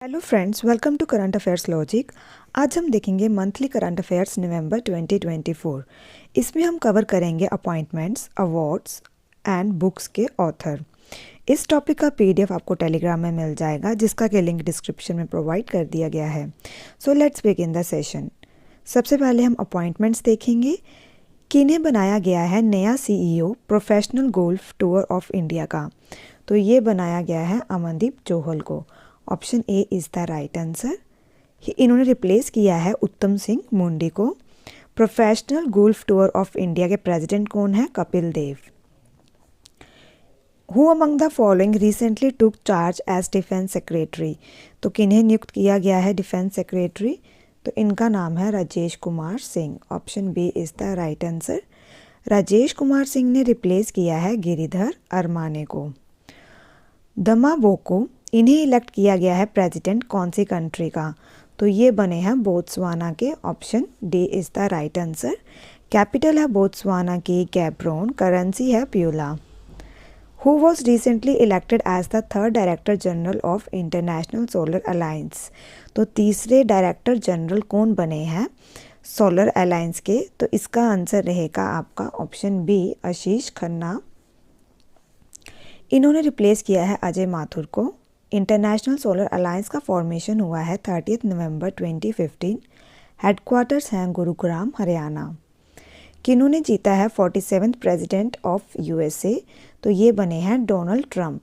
Hello friends, welcome to current affairs logic. आज हम देखेंगे मंथली करंट अफेयर्स नवंबर 2024। इसमें हम कवर करेंगे अपॉइंटमेंट्स, अवार्ड्स एंड बुक्स के ऑथर। इस टॉपिक का पीडीएफ आपको टेलीग्राम में मिल जाएगा, जिसका कि लिंक डिस्क्रिप्शन में प्रोवाइड कर दिया गया है। So let's begin the session. सबसे पहले हम अपॉइंटमेंट्स देखेंगे। किन्हें बनाया गया है नया CEO professional golf tour of India का? तो ये बनाया गया है अमनदीप जोहल को। Option A is the right answer. इन्होंने रिप्लेस किया है उत्तम सिंह मुंडी को। Professional golf tour of India के प्रेसिडेंट कौन है? Kapil Dev. Who among the following recently took charge as defence secretary? तो किन्हें नियुक्त किया गया है डिफेंस सेक्रेटरी? तो इनका नाम है Rajesh Kumar Singh. Option B is the right answer. Rajesh Kumar Singh ने रिप्लेस किया है गिरिधर अरमाने को। दमा बोको, इन्हें इलेक्ट किया गया है प्रेसिडेंट कौन सी कंट्री का? तो ये बने हैं बोत्सवाना के। Option D is the right answer. Capital है बोत्सवाना की गैब्रोन, करेंसी है pula. Who was recently elected as the third director general of International Solar Alliance? तो तीसरे डायरेक्टर जनरल कौन बने हैं सोलर अलायंस के? तो इसका आंसर रहेगा आपका ऑप्शन बी, आशीष खन्ना। इन्होंने रिप्लेस किया है अजय माथुर को। इंटरनेशनल सोलर अलायंस का फॉर्मेशन हुआ है 30 नवंबर 2015। हेडक्वार्टर्स हैं गुरुग्राम, हरियाणा। किन्होंने जीता है 47th प्रेसिडेंट ऑफ यूएसए? तो ये बने हैं डोनाल्ड ट्रंप।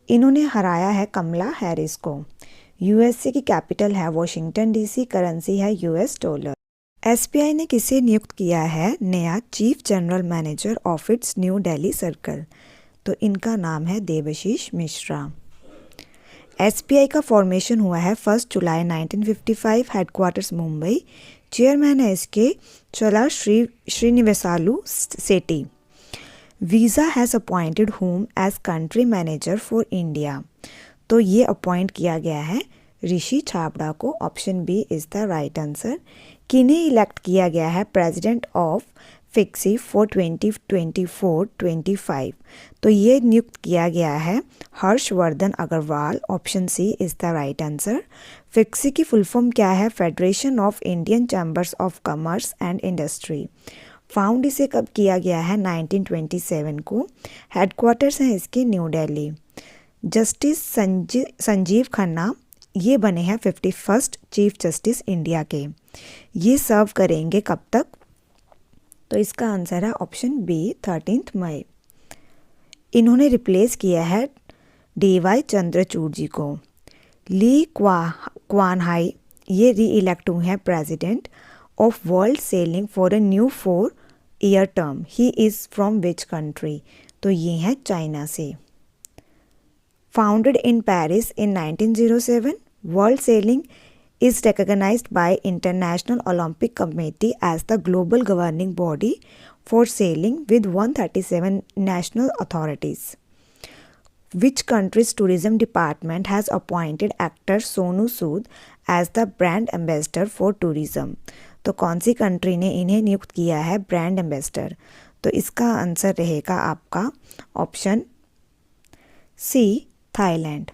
इन्होंने हराया है कमला हैरिस को। यूएसए की कैपिटल है वॉशिंगटन डीसी, करेंसी है यूएस डॉलर। एसबीआई ने किसे नियुक्त किया है नया chief general manager of its new Delhi circle? तो इनका नाम है देवशीष मिश्रा। एसबीआई का फॉर्मेशन हुआ है 1 जुलाई 1955, हेडक्वार्टर्स मुंबई। चेयरमैन है इसके चला Srinivasalu Sethi. Visa has appointed whom as country manager for India? तो ये अपॉइंट किया गया है ऋषि छाबड़ा को। Option B is the right answer. किन्हें इलेक्ट किया गया है प्रेसिडेंट ऑफ फिक्सी फॉर 2024-25? तो ये नियुक्त किया गया है Harshvardhan Agarwal. Option C is the right answer. FICCI की फुल फॉर्म क्या है? Federation of Indian Chambers of Commerce and Industry. Found इसे कब किया गया है? 1927 को। हेडक्वार्टर्स हैं इसके न्यू दिल्ली। जस्टिस संजीव खन्ना, ये बने हैं 51st चीफ जस्टिस इंडिया के। ये सर्व करेंगे कब तक? तो इसका आंसर है ऑप्शन बी, 13 मई। इन्होंने रिप्लेस किया है डीवाई चंद्रचूड़ जी को। ली क्वानहाई, ये री इलेक्ट हुए हैं president of world selling for a new 4-year term. He is from which country? तो ये हैं चाइना से। Founded in Paris in 1907, world selling is recognized by International Olympic Committee as the global governing body for sailing with 137 national authorities. Which country's tourism department has appointed actor Sonu Sood as the brand ambassador for tourism? तो कौन सी country ने इन्हें नियुक्त किया है brand ambassador? तो इसका आंसर रहेगा आपका option C, Thailand.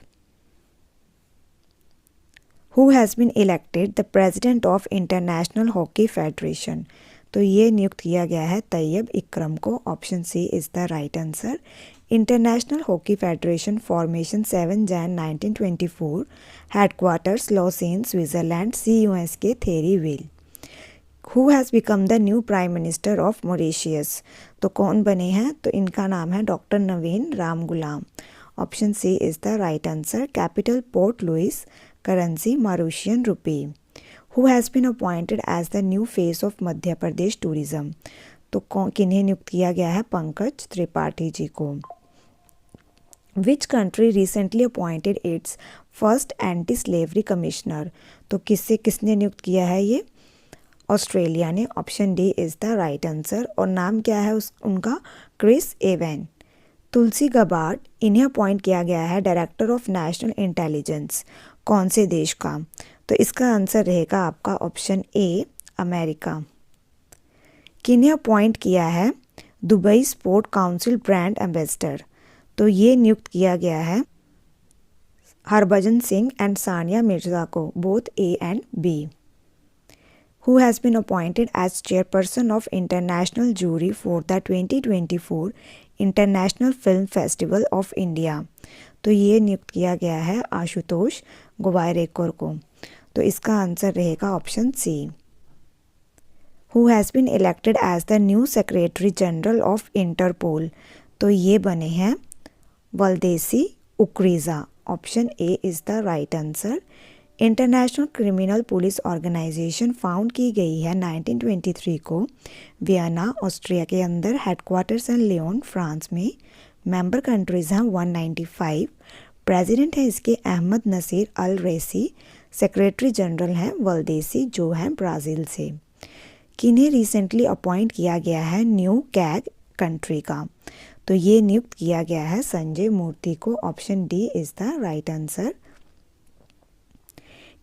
Who has been elected the president of International Hockey Federation? तो ये नियुक्त किया गया है तैयब इकरम को। Option C is the right answer. International Hockey Federation formation 7 Jan 1924, headquarters Lausanne, Switzerland, CUS के Thierry Weil. Who has become the new prime minister of Mauritius? तो कौन बने हैं? तो इनका नाम है doctor Navin Ramgoolam. Option C is the right answer. Capital Port Louis, currency Mauritian rupee. Who has been appointed as the new face of Madhya Pradesh tourism? तो किन्हें नियुक्त किया गया है? पंकज त्रिपाठी जी को। Which country recently appointed its first anti slavery commissioner? तो किसने नियुक्त किया है ये? ऑस्ट्रेलिया ने। Option D is the right answer. और नाम क्या है उनका? Chris Evan. तुलसी गबार्ड, इन्हें अपॉइंट किया गया है डायरेक्टर ऑफ नेशनल इंटेलिजेंस। कौन से देश का? तो इसका आंसर रहेगा आपका ऑप्शन ए, अमेरिका। किन्हें अपॉइंट किया है Dubai sport council brand ambassador? तो ये नियुक्त किया गया है हरभजन सिंह एंड सानिया मिर्जा को, both A and B. Who has been appointed as chairperson of International Jury for the 2024 International Film Festival of India? तो ये नियुक्त किया गया है आशुतोष गोवायरेकर को। तो इसका आंसर रहेगा option C. Who has been elected as the new Secretary General of Interpol? तो ये बने हैं वल्देसी उक्रीजा। Option A is the right answer. International Criminal Police Organization found की गई है 1923 को वियना ऑस्ट्रिया के अंदर, हेडक्वार्टर्स हैं लियोन फ्रांस में, मेंबर कंट्रीज़ हैं 195, प्रेसिडेंट है इसके अहमद नसीर अल रैसी, सेक्रेटरी जनरल हैं वल्देसी जो हैं ब्राज़ील से। किन्हें रिसेंटली अपॉइंट किया गया है न्यू कैग कंट्री का? तो ये नियुक्त किया गया है संजय मूर्ति को। Option D is the right answer.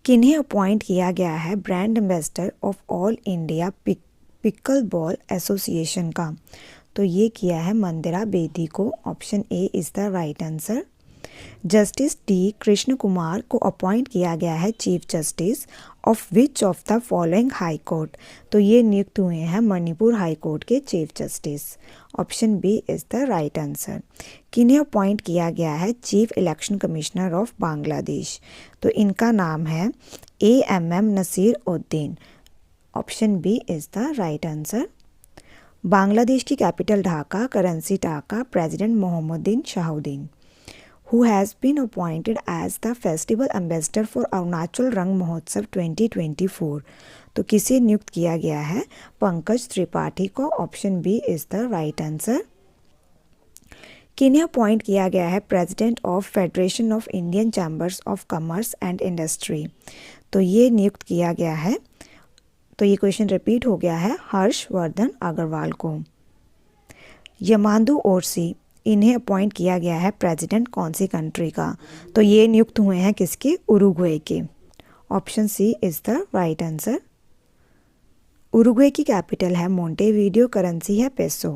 किन्हें अपॉइंट किया गया है brand ambassador of All India pickleball association का? तो ये किया है मंदिरा बेदी को। Option A is the right answer. Justice D Krishna Kumar को अपॉइंट किया गया है chief justice of which of the following high court? तो ये नियुक्त हुए हैं मणिपुर हाई कोर्ट के chief justice. Option B is the right answer. किन्हें अपॉइंट किया गया है chief election commissioner of Bangladesh? तो इनका नाम है AMM Nasir Uddin. Option B is the right answer. Bangladesh की capital Dhaka, currency taka, president Mohammedin Shahuddin. Who has been appointed as the festival ambassador for Arunachal Rang Mahotsav 2024? तो किसे नियुक्त किया गया है? पंकज त्रिपाठी को। Option B is the right answer. किन्हें अपॉइंट किया गया है president of Federation of Indian Chambers of Commerce and Industry? तो ये नियुक्त किया गया है, तो ये क्वेश्चन रिपीट हो गया है, हर्षवर्धन अग्रवाल को। यमांदू ओरसी, इन्हें अपॉइंट किया गया है प्रेसिडेंट कौन सी कंट्री का? तो ये नियुक्त हुए हैं किसके? उरुग्वे के। Option C is the right answer. Uruguay की कैपिटल है मोंटेवीडियो, करेंसी है पेसो।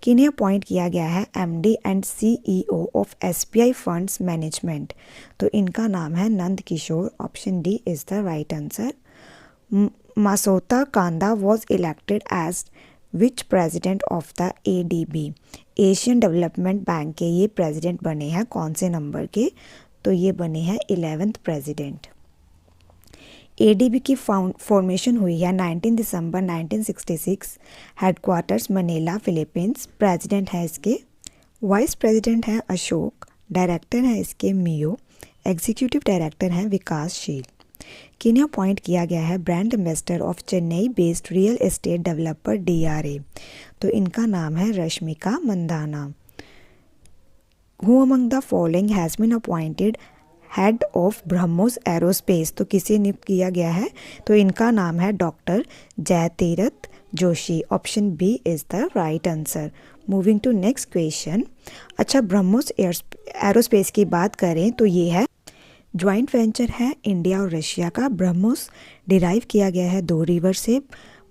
किन्हें अपॉइंट किया गया है MD and CEO of SBI funds management? तो इनका नाम है Nand Kishore. Option D is the right answer. Masato Kanda was elected as which president of the ADB? Asian Development Bank के ये प्रेसिडेंट बने हैं कौन से नंबर के? तो ये बने हैं 11th प्रेसिडेंट। ADB की फॉर्मेशन हुई है 19 दिसंबर 1966, हेडक्वार्टर्स मनीला फिलीपींस। प्रेसिडेंट है इसके, वाइस प्रेसिडेंट हैं अशोक, डायरेक्टर हैं इसके मियो, एग्जीक्यूटिव डायरेक्टर हैं विकासशील। किन्हें अपॉइंट किया गया है brand ambassador of Chennai based real estate developer DRA? तो इनका नाम है Rashmika Mandanna. Who among the following has been appointed head of BrahMos aerospace? तो किसे नियुक्त किया गया है? तो इनका नाम है doctor Jayateerth Joshi. Option B is the right answer. Moving to next question. अच्छा, ब्रह्मोस एरोस्पेस की बात करें तो ये है ज्वाइंट वेंचर है इंडिया और रशिया का। ब्रह्मोस डिराइव किया गया है दो रिवर से,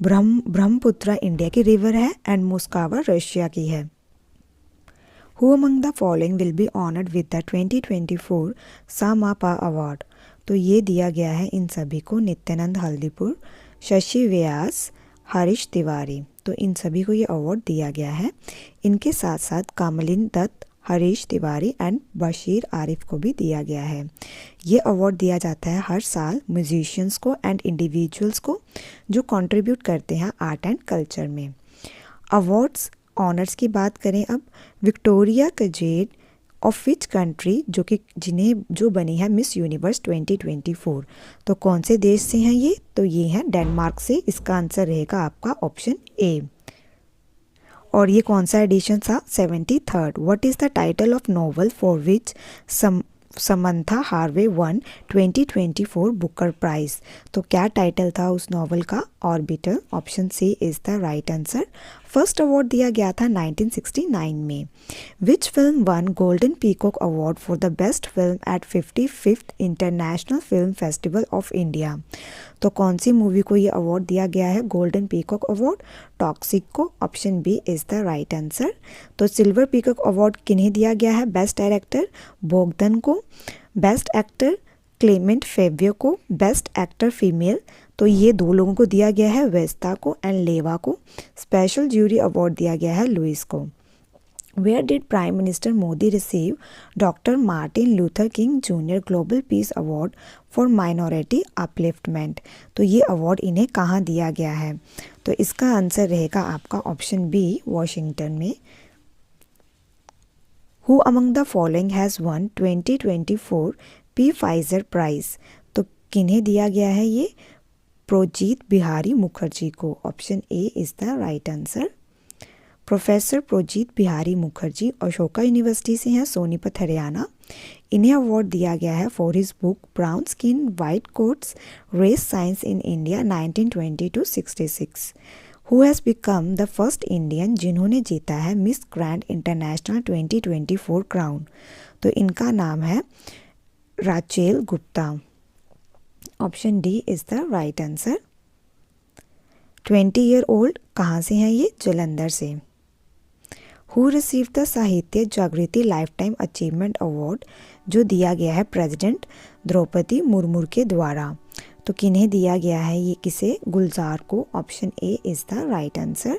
ब्रह्मपुत्रा इंडिया की रिवर है एंड मुस्कावा रशिया की है। Who among the following will be honoured with the 2024 Samapa award? तो ये दिया गया है इन सभी को नित्यानंद हल्दीपुर, शशि व्यास, हरीश तिवारी। तो इन सभी को ये अवार्ड दिया गया है। इनके साथ साथ कमलिन दत्त, हरीश तिवारी एंड बशीर आरिफ को भी दिया गया है। ये अवार्ड दिया जाता है हर साल म्यूजिशियंस को एंड इंडिविजुअल्स को जो कंट्रीब्यूट करते हैं आर्ट एंड कल्चर में। अवार्ड्स ऑनर्स की बात करें अब, विक्टोरिया कजेड ऑफ विच कंट्री जो बनी है मिस यूनिवर्स 2024? तो कौन से देश से हैं ये? तो ये हैं डेनमार्क से। इसका आंसर रहेगा आपका ऑप्शन ए। और ये कौन सा एडिशन था? 73rd। What is the title of novel for which Samantha Harvey won 2024 Booker prize? तो क्या टाइटल था उस नॉवल का? Orbiter. Option C is the right answer. First award दिया गया था 1969 में। Which film won golden peacock award for the best film at 55th international film festival of India? तो कौन सी मूवी को ये अवार्ड दिया गया है गोल्डन पीकॉक अवार्ड? टॉक्सिक को। Option B is the right answer. तो सिल्वर पीकॉक अवार्ड किन्हें दिया गया है? बेस्ट डायरेक्टर बोगदन को, बेस्ट एक्टर क्लेमेंट फेव्यो को, बेस्ट एक्टर फीमेल तो ये 2 लोगों को दिया गया है, वेस्ता को एंड लेवा को। स्पेशल ज्यूरी अवार्ड दिया गया है लुइस को। Where did Prime Minister Modi receive Dr. Martin Luther King Jr. Global Peace Award for Minority Upliftment? तो ये अवार्ड इन्हें कहाँ दिया गया है? तो इसका आंसर रहेगा आपका ऑप्शन बी, वॉशिंगटन में। Who among the following has won 2024 P. Pfizer Prize? तो किन्हें दिया गया है ये? प्रोजीत बिहारी मुखर्जी को। Option A is the right answer. Professor Projit Bihari Mukherjee Ashoka university से हैं, सोनीपत हरियाणा। इन्हें अवार्ड दिया गया है for his book brown skin white coats race science in India 1920-66। Who has become the first Indian जिन्होंने जीता है मिस ग्रैंड इंटरनेशनल 2024 क्राउन? तो इनका नाम है Rachel Gupta. Option D is the right answer. 20 year old कहाँ से हैं ये? जलंधर से। हु रिसीव द साहित्य जागृति लाइफ टाइम अचीवमेंट अवार्ड जो दिया गया है प्रेसिडेंट द्रौपदी मुर्मू के द्वारा? तो किन्हें दिया गया है ये? किसे? गुलजार को। Option A is the right answer.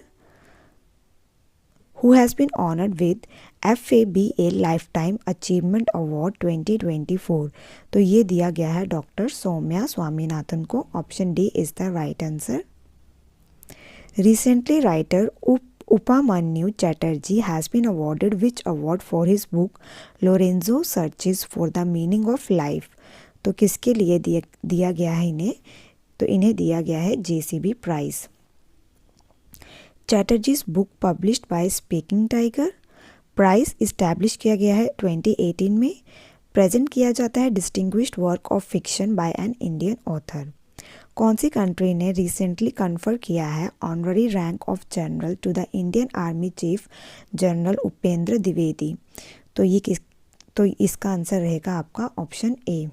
Who has been honoured with FABA lifetime achievement award 2024? तो ये दिया गया है डॉक्टर सौम्या स्वामीनाथन को। Option D is the right answer. Recently, writer Upamanyu Chatterjee has been awarded which award for his book Lorenzo Searches for the Meaning of Life? तो किसके लिए दिया गया है इन्हें? तो इन्हें दिया गया है JCB prize. Chatterjee's book published by speaking tiger. Prize establish किया गया है 2018 में। प्रेजेंट किया जाता है distinguished work of fiction by an Indian author. कौन सी कंट्री ने रिसेंटली कन्फर किया है honorary rank of general to the Indian army chief general Upendra Dwivedi? तो इसका आंसर रहेगा आपका option A.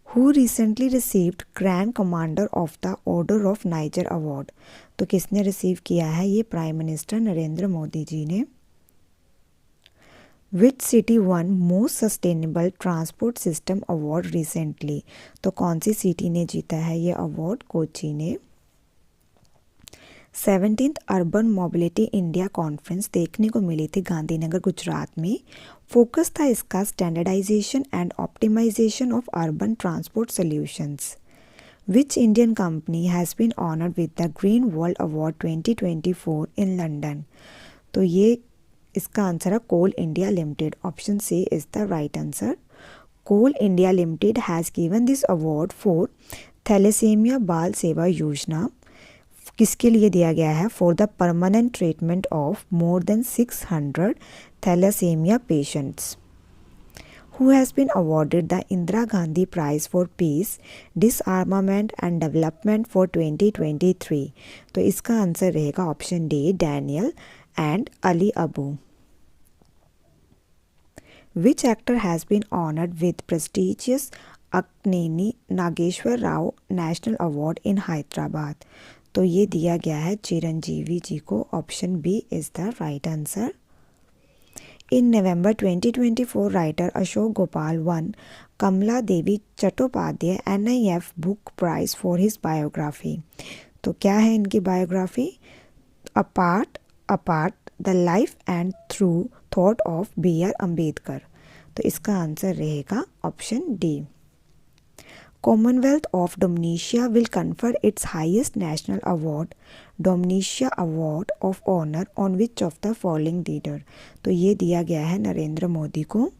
Who recently received grand commander of the order of Niger award? तो किसने रिसीव किया है ये? प्राइम मिनिस्टर नरेंद्र मोदी जी ने। Which city one most sustainable transport system award recently? तो कौन सी सिटी ने जीता है ये अवार्ड? कोची ने। 17th urban mobility India conference देखने को मिली थी गांधीनगर गुजरात में। फोकस था इसका standardization and optimization of urban transport solutions. Which Indian company has been honoured with the green world award 2024 in London? तो ये इसका आंसर है Coal India Limited. Option C is the right answer. Coal India Limited has given this award for thalassemia Bal Seva Yojana. किसके लिए दिया गया है? For the permanent treatment of more than 600 thalassemia patients. Who has been awarded the Indira Gandhi prize for peace disarmament and development for 2023? तो इसका answer रहेगा option D, Daniel and Ali Abu. Which actor has been honored with prestigious Akneni Nageshwar Rao National Award in Hyderabad? तो ये दिया गया है चिरंजीवी जी को। Option B is the right answer. In November 2024, writer Ashok Gopal won Kamala Devi Chattopadhyay NIF Book Prize for his biography. तो क्या है इनकी biography? Apart the life and through thought of B.R. Ambedkar. तो इसका आंसर रहेगा option D. Commonwealth of Dominica will confer its highest national award Dominica award of honour on which of the following leader? तो ये दिया गया है नरेंद्र मोदी को।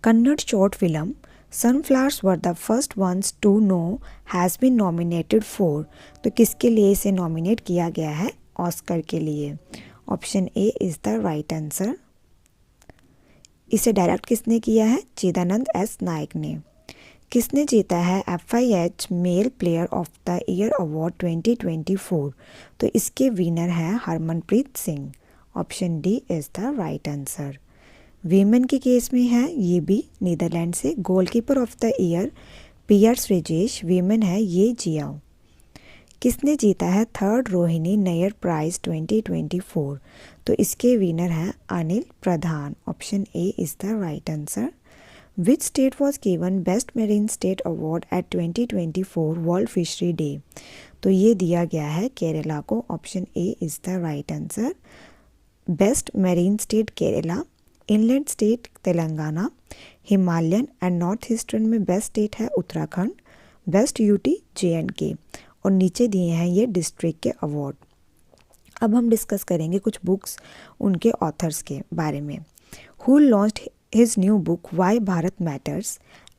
Kannada short film sunflowers were the first ones to know has been nominated for? तो किसके लिए इसे नॉमिनेट किया गया है? ऑस्कर के लिए। Option A is the right answer. इसे डायरेक्ट किसने किया है? चिदानंद एस नायक ने। किसने जीता है FIH male player of the year award 2024? तो इसके विनर हैं Harmanpreet Singh. Option D is the right answer. Women के केस में है ये भी नीदरलैंड से। गोलकीपर ऑफ द ईयर पियर्स रेजेश। वीमेन है ये जियाओ। किसने जीता है थर्ड रोहिणी नैयर प्राइज 2024? तो इसके विनर हैं Anil Pradhan. Option A is the right answer. Which state was given best marine state award at 2024 world fishery day? तो ये दिया गया है केरला को। Option A is the right answer. Best marine state Kerala, inland state Telangana, Himalayan and north eastern में best state है Uttarakhand, best UT JNK, और नीचे दिए हैं ये डिस्ट्रिक्ट के अवार्ड। अब हम डिस्कस करेंगे कुछ बुक्स उनके ऑथर्स के बारे में। Who launched his new book why Bharat matters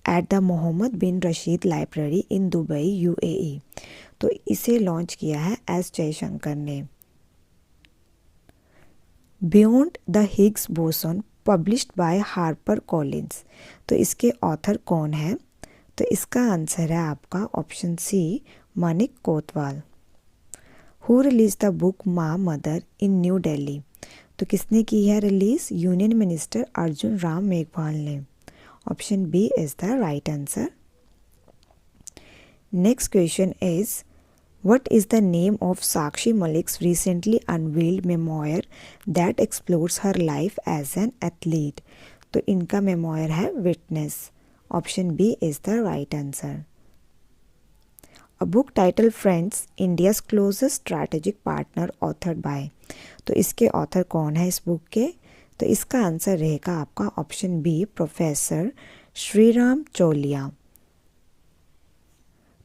at the Mohammed bin Rashid library in Dubai UAE? तो इसे लॉन्च किया है S जयशंकर ने। Beyond the Higgs boson published by Harper Collins, तो इसके ऑथर कौन है? तो इसका आंसर है आपका option C Manik Kotwal. Who release the book Maa mother in new Delhi? तो किसने की है release? Union minister Arjun Ram Meghwal ने। Option B is the right answer. Next question is what is the name of Sakshi Malik's recently unveiled memoir that explores her life as an athlete? तो इनका memoir है Witness. Option B is the right answer. A book titled Friends, India's Closest Strategic Partner, authored by. तो इसके author कौन है इस book के? तो इसका आंसर रहेगा आपका ऑप्शन बी प्रोफेसर श्रीराम चोलिया।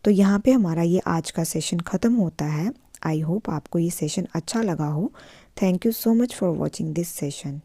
तो यहाँ पे हमारा ये आज का सेशन ख़त्म होता है। आई होप आपको ये सेशन अच्छा लगा हो। Thank you so much for watching this session.